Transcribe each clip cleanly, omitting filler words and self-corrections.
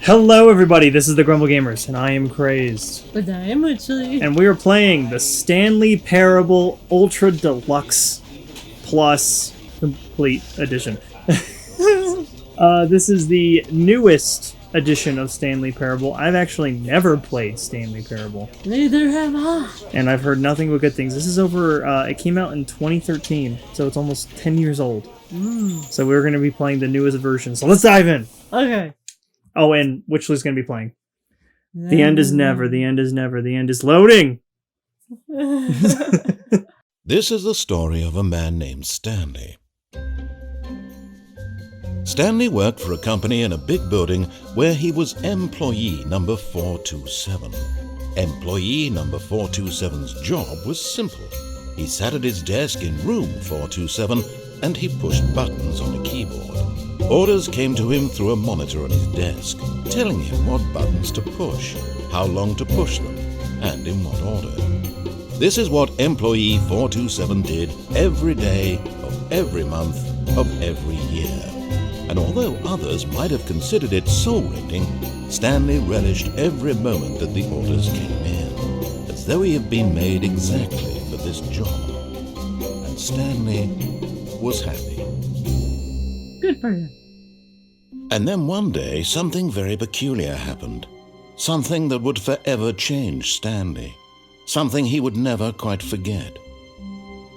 Hello everybody, this is the Grumble Gamers, and I am Crazed. But I am actually. And we are playing the Stanley Parable Ultra Deluxe Plus Complete Edition. This is the newest edition of Stanley Parable. I've actually never played Stanley Parable. Neither have I. And I've heard nothing but good things. This is over, it came out in 2013, so it's almost 10 years old. So we're going to be playing the newest version, so let's dive in! Okay. Oh, and Witchley's going to be playing. The end is never, the end is never, the end is loading! This is the story of a man named Stanley. Stanley worked for a company in a big building where he was employee number 427. Employee number 427's job was simple. He sat at his desk in room 427 and he pushed buttons on a keyboard. Orders came to him through a monitor on his desk, telling him what buttons to push, how long to push them, and in what order. This is what employee 427 did every day of every month of every year. And although others might have considered it soul-rending, Stanley relished every moment that the orders came in, as though he had been made exactly for this job. And Stanley was happy. Good for you. And then one day, something very peculiar happened. Something that would forever change Stanley. Something he would never quite forget.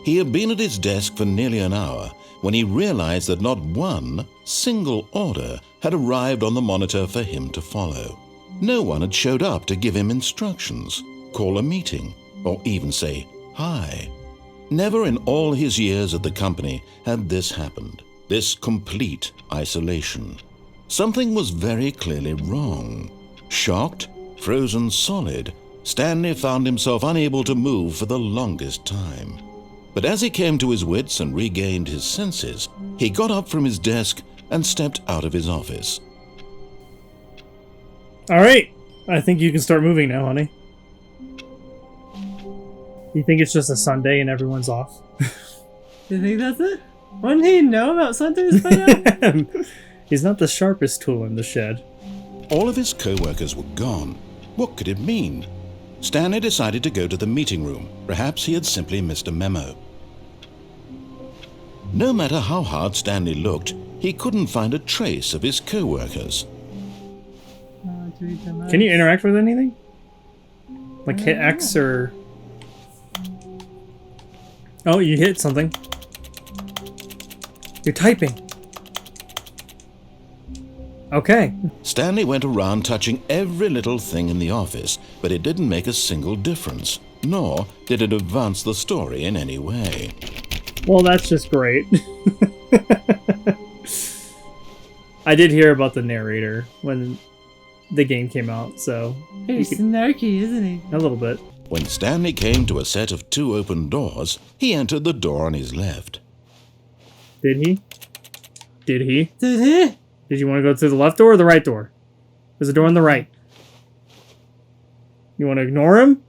He had been at his desk for nearly an hour when he realized that not one single order had arrived on the monitor for him to follow. No one had showed up to give him instructions, call a meeting, or even say hi. Never in all his years at the company had this happened, this complete isolation. Something was very clearly wrong. Shocked, frozen solid, Stanley found himself unable to move for the longest time. But as he came to his wits and regained his senses, he got up from his desk and stepped out of his office. Alright, I think you can start moving now, honey. You think it's just a Sunday and everyone's off? You think that's it? Wouldn't he know about Sundays by now? He's not the sharpest tool in the shed. All of his co-workers were gone. What could it mean? Stanley decided to go to the meeting room. Perhaps he had simply missed a memo. No matter how hard Stanley looked, he couldn't find a trace of his co-workers. Can you interact with anything? Like hit X or... Oh, you hit something. You're typing. Okay. Stanley went around touching every little thing in the office, but it didn't make a single difference, nor did it advance the story in any way. Well, that's just great. I did hear about the narrator when the game came out, so... He's snarky, isn't he? A little bit. When Stanley came to a set of 2 open doors, he entered the door on his left. Did he? Did he? Did he? Did you want to go through the left door or the right door? There's a door on the right. You want to ignore him?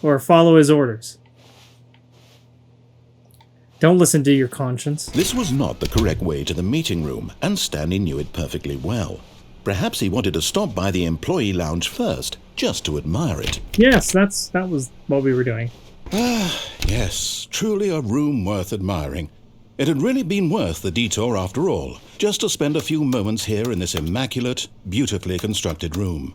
Or follow his orders? Don't listen to your conscience. This was not the correct way to the meeting room, and Stanley knew it perfectly well. Perhaps he wanted to stop by the employee lounge first, just to admire it. Yes, that was what we were doing. Ah, yes, truly a room worth admiring. It had really been worth the detour after all, just to spend a few moments here in this immaculate, beautifully constructed room.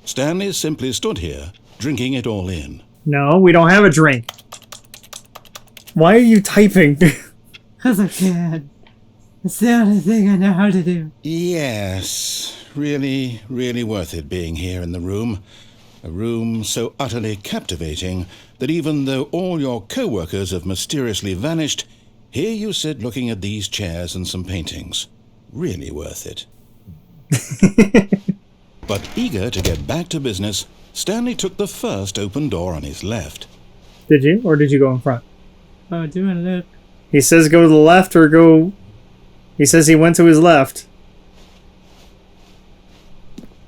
Stanley simply stood here, drinking it all in. No, we don't have a drink. Why are you typing? Because I can. It's the only thing I know how to do. Yes, really, really worth it being here in the room. A room so utterly captivating that even though all your co-workers have mysteriously vanished, here you sit looking at these chairs and some paintings. Really worth it. But eager to get back to business, Stanley took the first open door on his left. Did you? Or did you go in front? Oh, doing it. He says go to the left or go... He says he went to his left.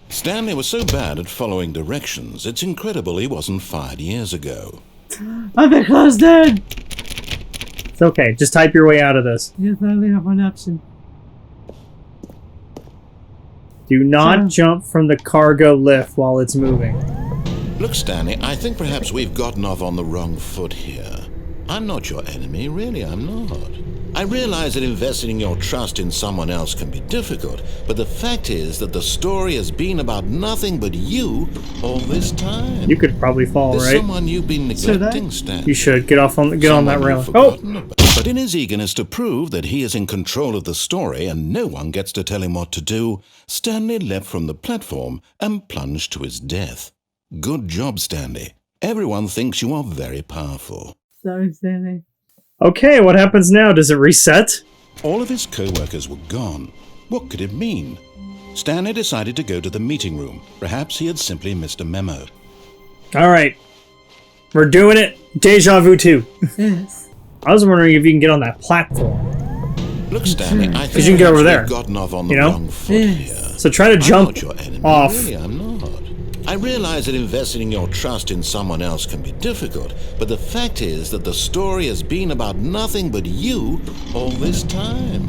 Stanley was so bad at following directions, it's incredible he wasn't fired years ago. I've been closed in! It's okay. Just type your way out of this. Yes, I only have one option. Do not jump from the cargo lift while it's moving. Look, Stanley, I think perhaps we've gotten off on the wrong foot here. I'm not your enemy, really, I'm not. I realize that investing your trust in someone else can be difficult, but the fact is that the story has been about nothing but you all this time. You could probably fall, There's right? someone you've been neglecting, Stanley. You should get on that rail. Oh! But in his eagerness to prove that he is in control of the story and no one gets to tell him what to do, Stanley leapt from the platform and plunged to his death. Good job, Stanley. Everyone thinks you are very powerful. Sorry, Stanley. Okay, what happens now? Does it reset? All of his co-workers were gone. What could it mean? Stanley decided to go to the meeting room. Perhaps he had simply missed a memo. Alright. We're doing it. Deja vu 2. Yes. I was wondering if you can get on that platform. Look, Stanley, I think you can get over there. we've gotten off on the wrong foot here. So try to jump I'm not your enemy, off. Really, I'm not. I realize that investing your trust in someone else can be difficult, but the fact is that the story has been about nothing but you all this time.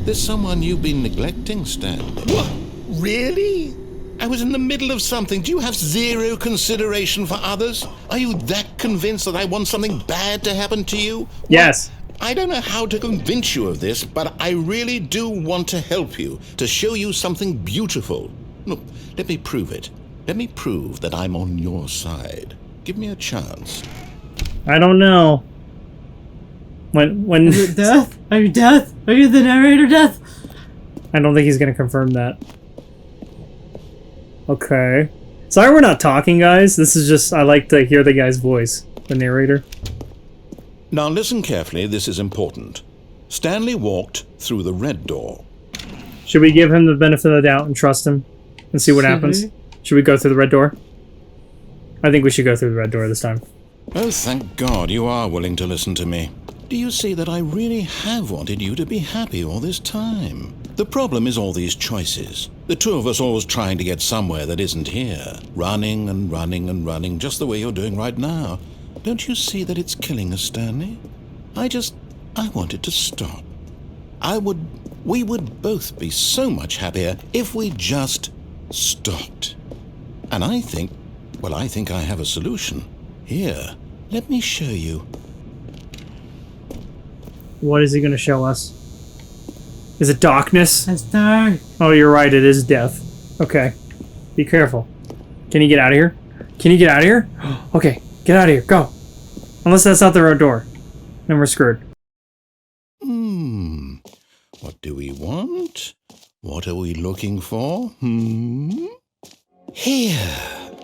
There's someone you've been neglecting, Stanley. What? Really? I was in the middle of something. Do you have zero consideration for others? Are you that convinced that I want something bad to happen to you? Yes. I don't know how to convince you of this, but I really do want to help you, to show you something beautiful. Look, let me prove it. Let me prove that I'm on your side. Give me a chance. I don't know. When Are you Death? Are you Death? Are you the narrator, Death? I don't think he's gonna confirm that. Okay. Sorry we're not talking, guys. This is just, I like to hear the guy's voice. The narrator. Now listen carefully, this is important. Stanley walked through the red door. Should we give him the benefit of the doubt and trust him? And see what happens? Should we go through the red door? I think we should go through the red door this time. Oh, thank God you are willing to listen to me. Do you see that I really have wanted you to be happy all this time? The problem is all these choices. The two of us always trying to get somewhere that isn't here. Running and running and running, just the way you're doing right now. Don't you see that it's killing us, Stanley? I want it to stop. We would both be so much happier if we just stopped. And I think I have a solution. Here, let me show you. What is he going to show us? Is it darkness? It's dark. Oh, you're right. It is death. Okay. Be careful. Can you get out of here? Can you get out of here? Okay. Get out of here. Go. Unless that's not the road door. Then we're screwed. What do we want? What are we looking for? Here.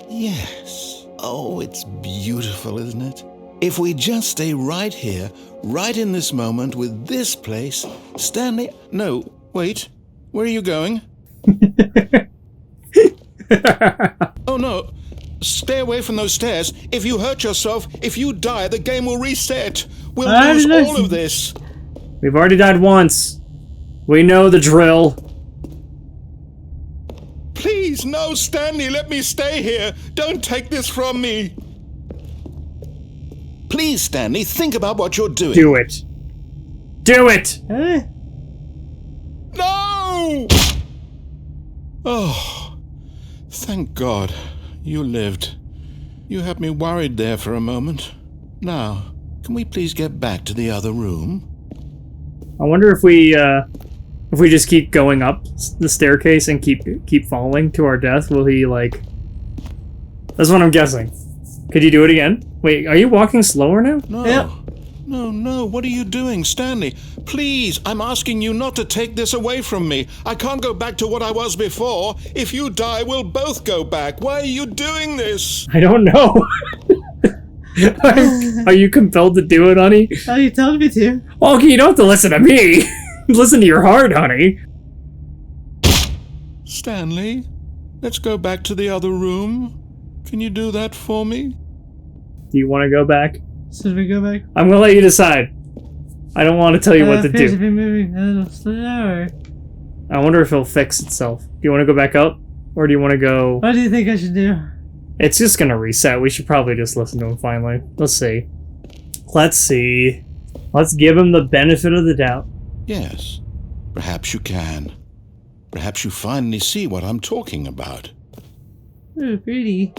Yes. Oh, it's beautiful, isn't it? If we just stay right here, right in this moment with this place, Stanley... No, wait. Where are you going? Oh, no. Stay away from those stairs. If you hurt yourself, if you die, the game will reset. We'll lose all of this. We've already died once. We know the drill. Please, no, Stanley, let me stay here. Don't take this from me. Please, Stanley, think about what you're doing. Do it. Do it! No! Oh, thank God. You lived. You had me worried there for a moment. Now, can we please get back to the other room? I wonder if we just keep going up the staircase and keep falling to our death, will he, like... That's what I'm guessing. Could you do it again? Wait, are you walking slower now? No. Yep. No, what are you doing, Stanley? Please, I'm asking you not to take this away from me. I can't go back to what I was before. If you die, we'll both go back. Why are you doing this? I don't know. Are you compelled to do it, honey? Oh, you told me to. Well, okay, you don't have to listen to me. Listen to your heart, honey. Stanley, let's go back to the other room. Can you do that for me? Do you want to go back? Should we go back? I'm gonna let you decide. I don't want to tell you what to Appears do. to be moving a little slower. I wonder if it'll fix itself. Do you want to go back up? Or do you want to go... What do you think I should do? It's just gonna reset. We should probably just listen to him finally. Let's see. Let's see. Let's give him the benefit of the doubt. Yes, perhaps you can. Perhaps you finally see what I'm talking about. Oh, pretty.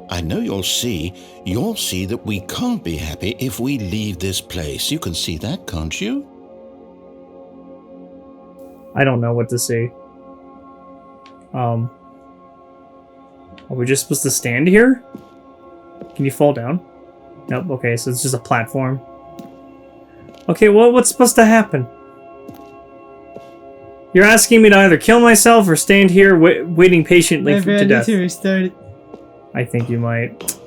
I know you'll see. You'll see that we can't be happy if we leave this place. You can see that, can't you? I don't know what to say. Are we just supposed to stand here? Can you fall down? Nope, okay, so it's just a platform. Okay, well, what's supposed to happen? You're asking me to either kill myself or stand here waiting patiently Maybe I to need death. to restart it. I think you might.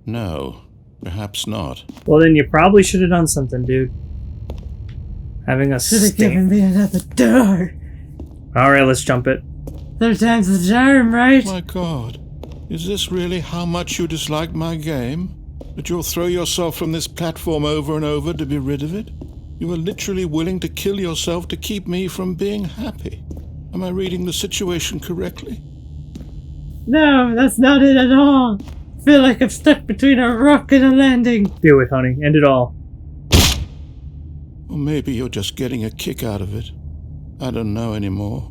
No, perhaps not. Well, then you probably should have done something, dude. Having us Should have given me another door. Alright, let's jump it. 3 times the charm, right? My God, is this really how much you dislike my game? That you'll throw yourself from this platform over and over to be rid of it? You were literally willing to kill yourself to keep me from being happy. Am I reading the situation correctly? No, that's not it at all. I feel like I'm stuck between a rock and a landing. Do it, honey. End it all. Or maybe you're just getting a kick out of it. I don't know anymore.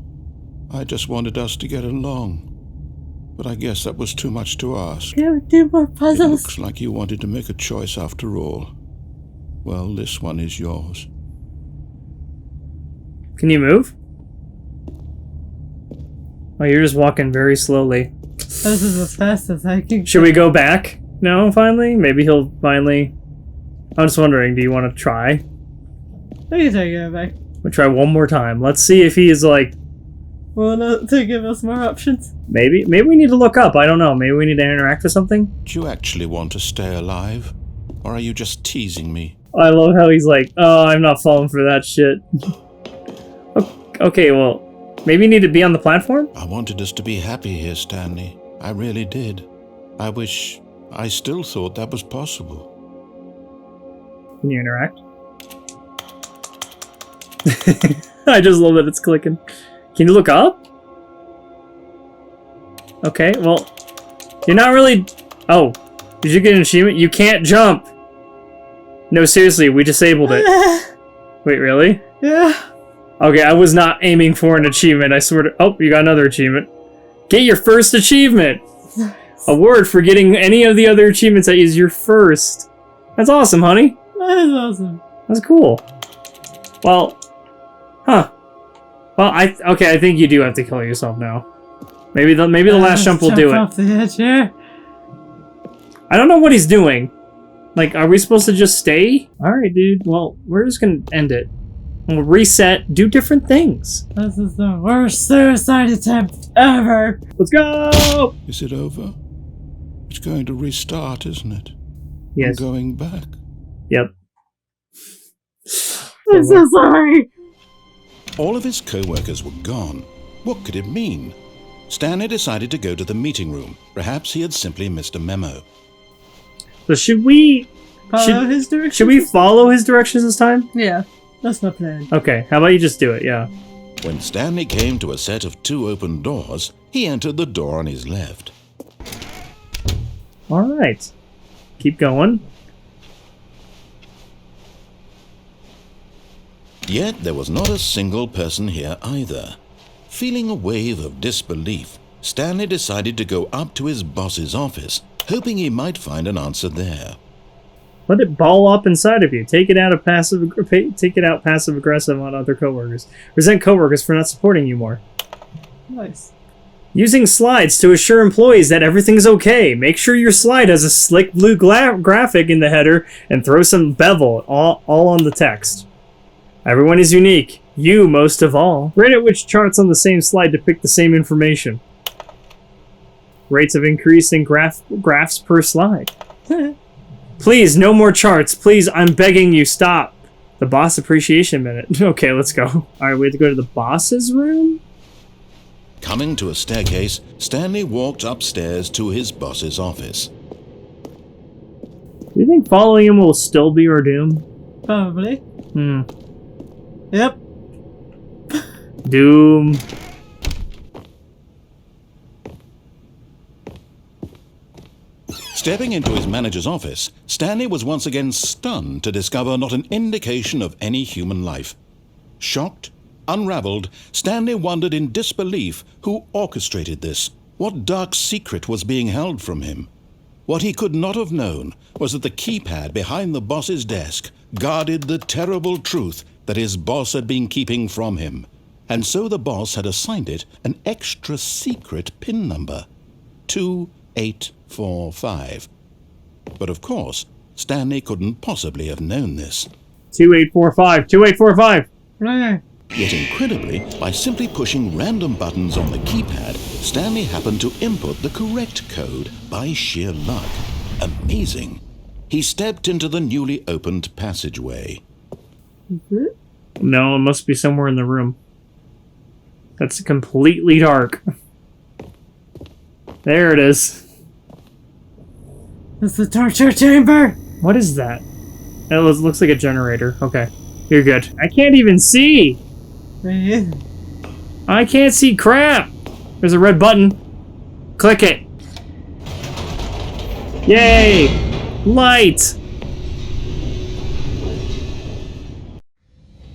I just wanted us to get along. But I guess that was too much to ask. Can we do more It puzzles? looks like you wanted to make a choice after all. Well, this one is yours. Can you move? Oh, you're just walking very slowly. This is as fast as I can. Should we go back? No, finally? Maybe he'll finally... I'm just wondering, do you want to try? We can take it back. We'll try one more time. Let's see if he is like... Well, not to give us more options. Maybe we need to look up. I don't know. Maybe we need to interact with something? Do you actually want to stay alive? Or are you just teasing me? I love how he's like, oh, I'm not falling for that shit. Okay, well, maybe you need to be on the platform? I wanted us to be happy here, Stanley. I really did. I still thought that was possible. Can you interact? I just love that it's clicking. Can you look up? Okay, well, you're not really... Oh, did you get an achievement? You can't jump! No, seriously, we disabled it. Wait, really? Yeah. Okay, I was not aiming for an achievement. I swear to... Oh, you got another achievement. Get your first achievement! Award for getting any of the other achievements that is your first. That's awesome, honey. That is awesome. That's cool. Well, huh. Well, I think you do have to kill yourself now. Maybe the last jump will do it. Off the edge here. I don't know what he's doing. Like, are we supposed to just stay? Alright, dude. Well, we're just gonna end it. We'll reset, do different things. This is the worst suicide attempt ever. Let's go! Is it over? It's going to restart, isn't it? Yes. I'm going back. Yep. I'm so sorry. All of his co-workers were gone. What could it mean? Stanley decided to go to the meeting room. Perhaps he had simply missed a memo. So should we... Follow his directions? Should we follow his directions this time? Yeah, that's my plan. Okay, how about you just do it, yeah. When Stanley came to a set of 2 open doors, he entered the door on his left. Alright. Keep going. Yet there was not a single person here either. Feeling a wave of disbelief, Stanley decided to go up to his boss's office, hoping he might find an answer there. Let it ball up inside of you. Take it out passive aggressive on other coworkers. Resent coworkers for not supporting you more. Nice. Using slides to assure employees that everything's okay. Make sure your slide has a slick blue graphic in the header and throw some bevel all on the text. Everyone is unique. You most of all. Rate at which charts on the same slide depict the same information. Rates of increase in graphs per slide. Please, no more charts. Please, I'm begging you, stop. The boss appreciation minute. Okay, let's go. Alright, we have to go to the boss's room? Coming to a staircase, Stanley walked upstairs to his boss's office. Do you think following him will still be our doom? Probably. Yep. Doom. Stepping into his manager's office, Stanley was once again stunned to discover not an indication of any human life. Shocked, unraveled, Stanley wondered in disbelief who orchestrated this, what dark secret was being held from him. What he could not have known was that the keypad behind the boss's desk guarded the terrible truth that his boss had been keeping from him, and so the boss had assigned it an extra secret PIN number, 2845. But of course, Stanley couldn't possibly have known this. 2845. 2845. Right. Yet incredibly, by simply pushing random buttons on the keypad, Stanley happened to input the correct code by sheer luck. Amazing. He stepped into the newly opened passageway. No, it must be somewhere in the room. That's completely dark. There it is. It's the torture chamber! What is that? It looks like a generator. Okay. You're good. I can't even see! I can't see crap! There's a red button. Click it. Yay! Light!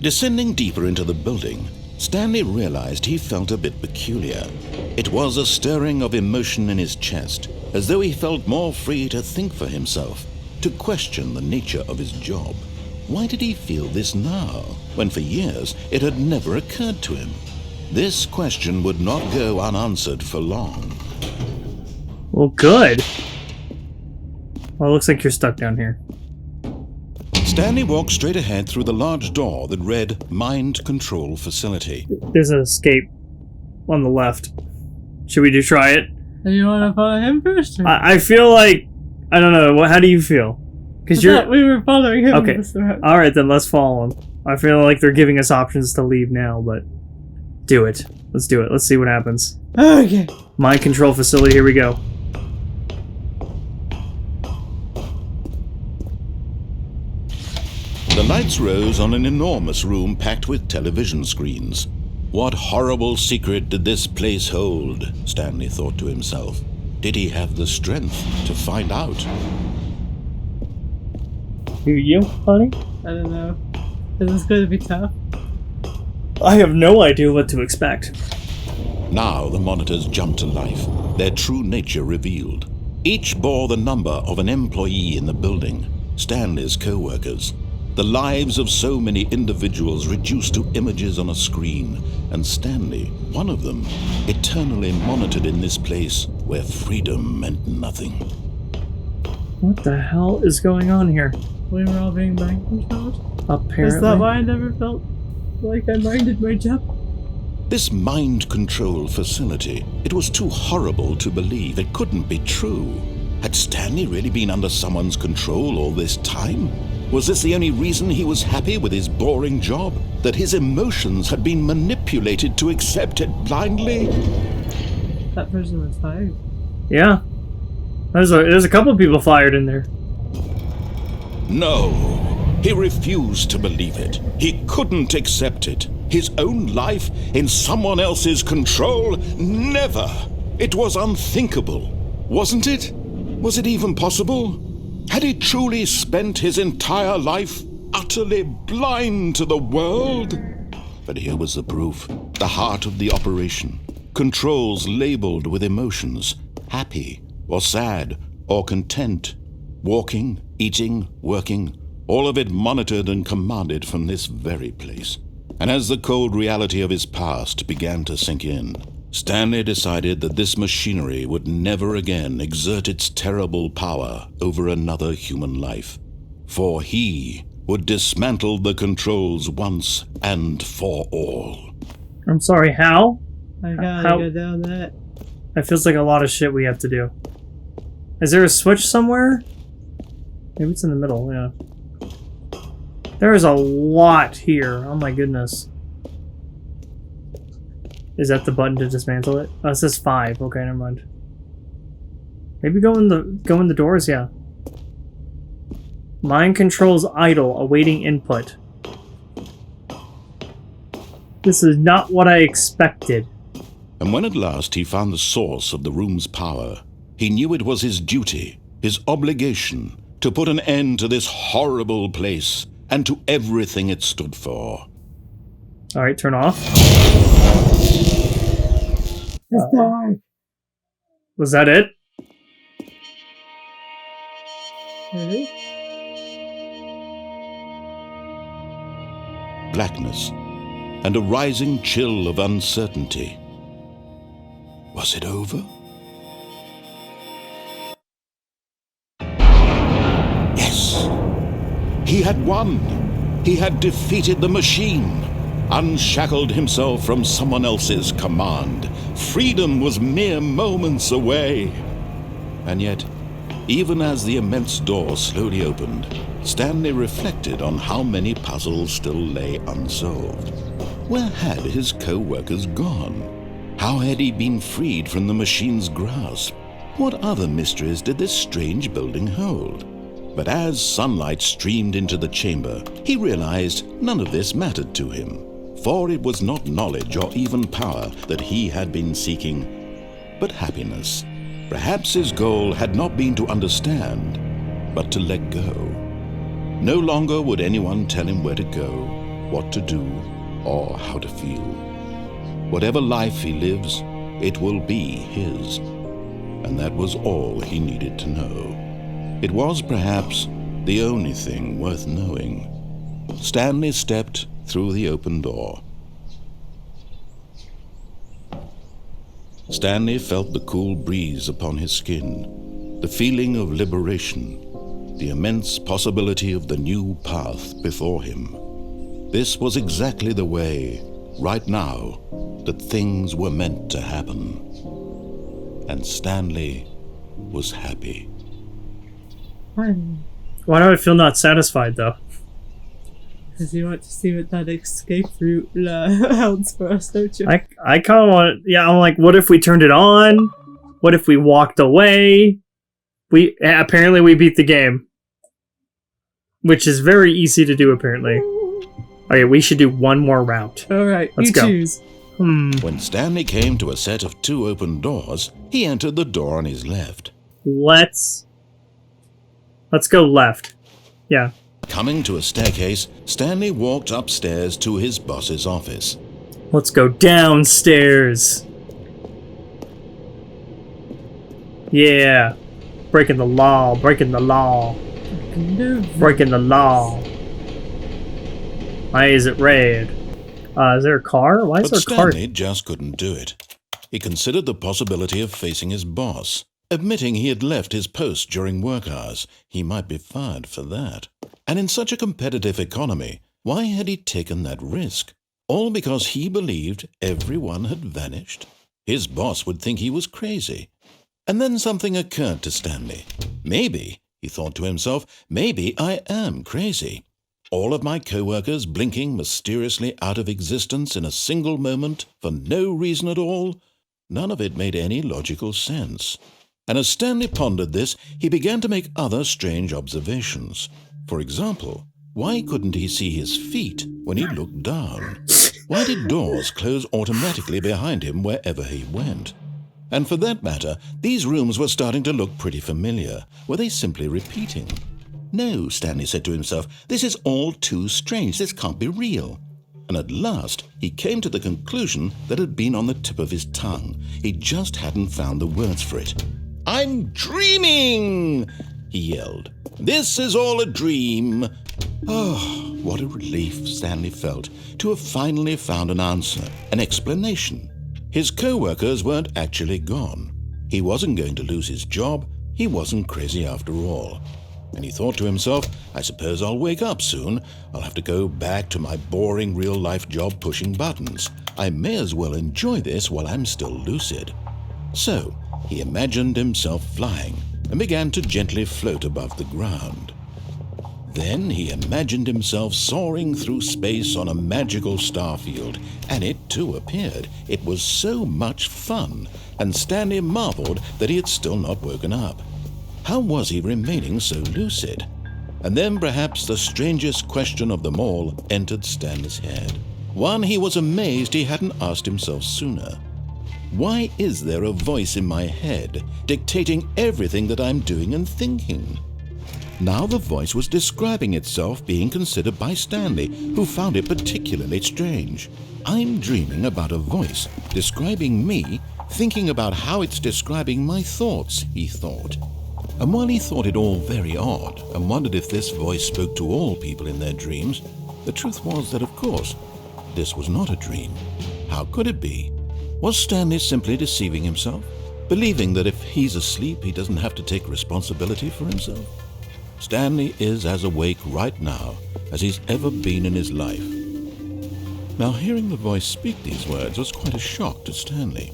Descending deeper into the building, Stanley realized he felt a bit peculiar. It was a stirring of emotion in his chest, as though he felt more free to think for himself, to question the nature of his job. Why did he feel this now, when for years it had never occurred to him? This question would not go unanswered for long. Well, good. Well, it looks like you're stuck down here. Stanley walked straight ahead through the large door that read Mind Control Facility. There's an escape on the left. Should we try it? Do you want to follow him first? Or? I feel like... I don't know. How do you feel? Because we were following him. Okay. Alright, then let's follow him. I feel like they're giving us options to leave now, but... Do it. Let's do it. Let's see what happens. Okay. Mind Control Facility, here we go. The lights rose on an enormous room packed with television screens. What horrible secret did this place hold? Stanley thought to himself. Did he have the strength to find out? Who you, buddy? I don't know. Is this going to be tough? I have no idea what to expect. Now the monitors jumped to life, their true nature revealed. Each bore the number of an employee in the building, Stanley's co-workers. The lives of so many individuals reduced to images on a screen, and Stanley, one of them, eternally monitored in this place where freedom meant nothing. What the hell is going on here? We were all being mind controlled? Apparently. Is that why I never felt like I minded my job? This mind control facility, it was too horrible to believe. It couldn't be true. Had Stanley really been under someone's control all this time? Was this the only reason he was happy with his boring job? That his emotions had been manipulated to accept it blindly? That person was fired. Yeah. There's a couple of people fired in there. No. He refused to believe it. He couldn't accept it. His own life in someone else's control? Never. It was unthinkable. Wasn't it? Was it even possible? Had he truly spent his entire life utterly blind to the world? But here was the proof. The heart of the operation. Controls labeled with emotions. Happy, or sad, or content. Walking, eating, working. All of it monitored and commanded from this very place. And as the cold reality of his past began to sink in, Stanley decided that this machinery would never again exert its terrible power over another human life. For he would dismantle the controls once and for all. I'm sorry, how? I gotta go down that. That feels like a lot of shit we have to do. Is there a switch somewhere? Maybe it's in the middle, yeah. There is a lot here. Oh my goodness. Is that the button to dismantle it? Oh, it says 5. Okay, never mind. Maybe go in the doors, yeah. Mind controls idle, awaiting input. This is not what I expected. And when at last he found the source of the room's power, he knew it was his duty, his obligation to put an end to this horrible place and to everything it stood for. Alright, turn off. It's dark. Was that it? Really? Blackness and a rising chill of uncertainty. Was it over? Yes! He had won! He had defeated the machine! Unshackled himself from someone else's command. Freedom was mere moments away. And yet, even as the immense door slowly opened, Stanley reflected on how many puzzles still lay unsolved. Where had his co-workers gone? How had he been freed from the machine's grasp? What other mysteries did this strange building hold? But as sunlight streamed into the chamber, he realized none of this mattered to him. For it was not knowledge or even power that he had been seeking, but happiness. Perhaps his goal had not been to understand, but to let go. No longer would anyone tell him where to go, what to do, or how to feel. Whatever life he lives, it will be his. And that was all he needed to know. It was perhaps the only thing worth knowing. Stanley stepped through the open door. Stanley felt the cool breeze upon his skin, the feeling of liberation, the immense possibility of the new path before him. This was exactly the way, right now, that things were meant to happen. And Stanley was happy. Why do I feel not satisfied, though? Because you want to see what that escape route holds for us, don't you? I kind of want... Yeah, I'm like, what if we turned it on? What if we walked away? Apparently we beat the game. Which is very easy to do, apparently. Okay, we should do one more route. Alright, let's go. Choose. When Stanley came to a set of 2 open doors, he entered the door on his left. Let's go left. Yeah. Coming to a staircase, Stanley walked upstairs to his boss's office. Let's go downstairs. Yeah. Breaking the law, breaking the law. Breaking the law. Why is it red? Is there a car? Why is there a car? But Stanley just couldn't do it. He considered the possibility of facing his boss. Admitting he had left his post during work hours, he might be fired for that. And in such a competitive economy, why had he taken that risk? All because he believed everyone had vanished? His boss would think he was crazy. And then something occurred to Stanley. Maybe, he thought to himself, maybe I am crazy. All of my co-workers blinking mysteriously out of existence in a single moment for no reason at all? None of it made any logical sense. And as Stanley pondered this, he began to make other strange observations. For example, why couldn't he see his feet when he looked down? Why did doors close automatically behind him wherever he went? And for that matter, these rooms were starting to look pretty familiar. Were they simply repeating? No, Stanley said to himself, this is all too strange. This can't be real. And at last, he came to the conclusion that had been on the tip of his tongue. He just hadn't found the words for it. I'm dreaming, he yelled. This is all a dream. Oh, what a relief Stanley felt to have finally found an answer, an explanation. His co-workers weren't actually gone. He wasn't going to lose his job. He wasn't crazy after all. And he thought to himself, I suppose I'll wake up soon. I'll have to go back to my boring real-life job pushing buttons. I may as well enjoy this while I'm still lucid. So, he imagined himself flying and began to gently float above the ground. Then he imagined himself soaring through space on a magical starfield, and it too appeared. It was so much fun, and Stanley marveled that he had still not woken up. How was he remaining so lucid? And then perhaps the strangest question of them all entered Stanley's head. One he was amazed he hadn't asked himself sooner. Why is there a voice in my head dictating everything that I'm doing and thinking? Now the voice was describing itself being considered by Stanley, who found it particularly strange. I'm dreaming about a voice describing me, thinking about how it's describing my thoughts, he thought. And while he thought it all very odd and wondered if this voice spoke to all people in their dreams, the truth was that, of course, this was not a dream. How could it be? Was Stanley simply deceiving himself, believing that if he's asleep he doesn't have to take responsibility for himself? Stanley is as awake right now as he's ever been in his life. Now, hearing the voice speak these words was quite a shock to Stanley.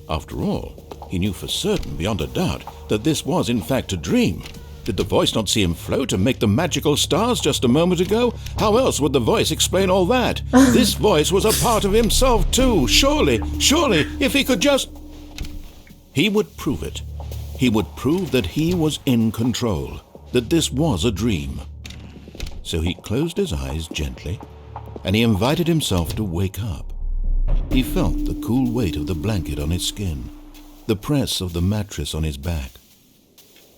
After all, he knew for certain, beyond a doubt, that this was in fact a dream. Did the voice not see him float and make the magical stars just a moment ago? How else would the voice explain all that? This voice was a part of himself too. Surely, if he could just... He would prove it. He would prove that he was in control, that this was a dream. So he closed his eyes gently, and he invited himself to wake up. He felt the cool weight of the blanket on his skin, the press of the mattress on his back,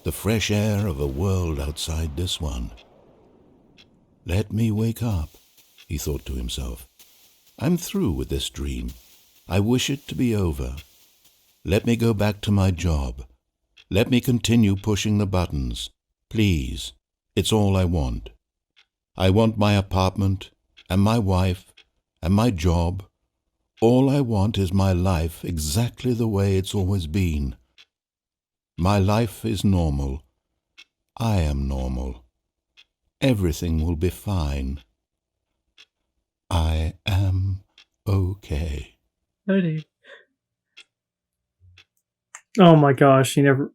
the fresh air of a world outside this one. Let me wake up, he thought to himself. I'm through with this dream. I wish it to be over. Let me go back to my job. Let me continue pushing the buttons. Please, it's all I want. I want my apartment, and my wife, and my job. All I want is my life exactly the way it's always been. My life is normal. I am normal. Everything will be fine. I am okay. Oh, dude. Oh my gosh, he never...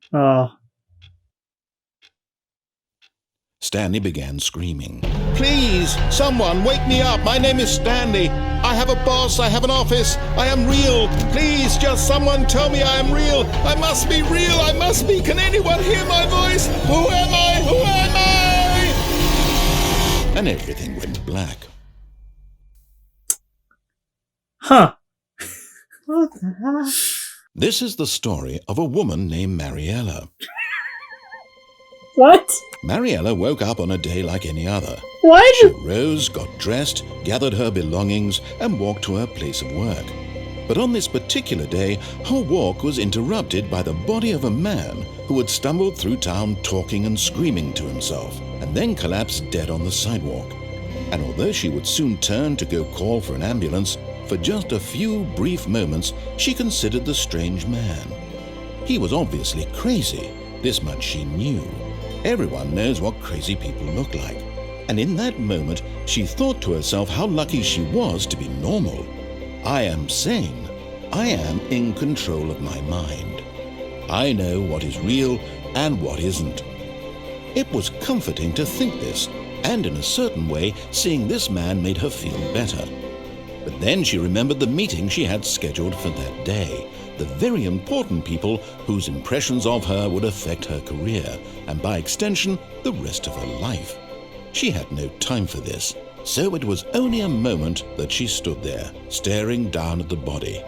Stanley began screaming. Please, someone, wake me up. My name is Stanley. I have a boss. I have an office. I am real. Please, just someone tell me I am real. I must be real. I must be. Can anyone hear my voice? Who am I? Who am I? And everything went black. Huh. What the hell? This is the story of a woman named Mariella. What? Mariella woke up on a day like any other. What? She rose, got dressed, gathered her belongings, and walked to her place of work. But on this particular day, her walk was interrupted by the body of a man who had stumbled through town talking and screaming to himself, and then collapsed dead on the sidewalk. And although she would soon turn to go call for an ambulance, for just a few brief moments she considered the strange man. He was obviously crazy, this much she knew. Everyone knows what crazy people look like. And in that moment, she thought to herself how lucky she was to be normal. I am sane. I am in control of my mind. I know what is real and what isn't. It was comforting to think this, and in a certain way, seeing this man made her feel better. But then she remembered the meeting she had scheduled for that day, the very important people whose impressions of her would affect her career, and by extension, the rest of her life. She had no time for this, so it was only a moment that she stood there, staring down at the body.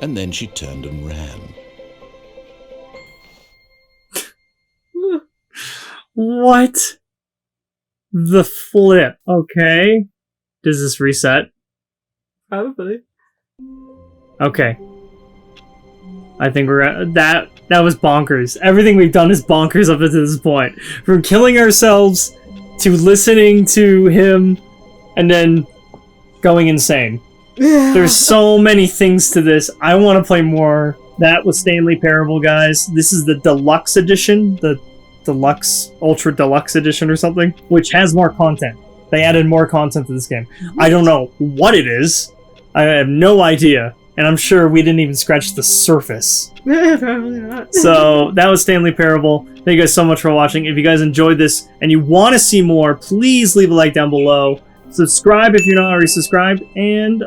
And then she turned and ran. What? The flip. Okay. Does this reset? Probably. Okay. I think we're at that. That was bonkers. Everything we've done is bonkers up until this point. From killing ourselves to listening to him and then going insane. There's so many things to this. I want to play more. That was Stanley Parable, guys. This is the Deluxe edition, the Deluxe, Ultra Deluxe edition or something, which has more content. They added more content to this game. I don't know what it is. I have no idea. And I'm sure we didn't even scratch the surface. Probably not. So, that was Stanley Parable. Thank you guys so much for watching. If you guys enjoyed this and you want to see more, please leave a like down below. Subscribe if you're not already subscribed. And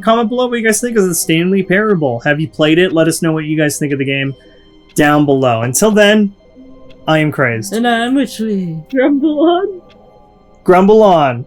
comment below what you guys think of the Stanley Parable. Have you played it? Let us know what you guys think of the game down below. Until then, I am crazed. And I'm Witchley. Grumble on. Grumble on.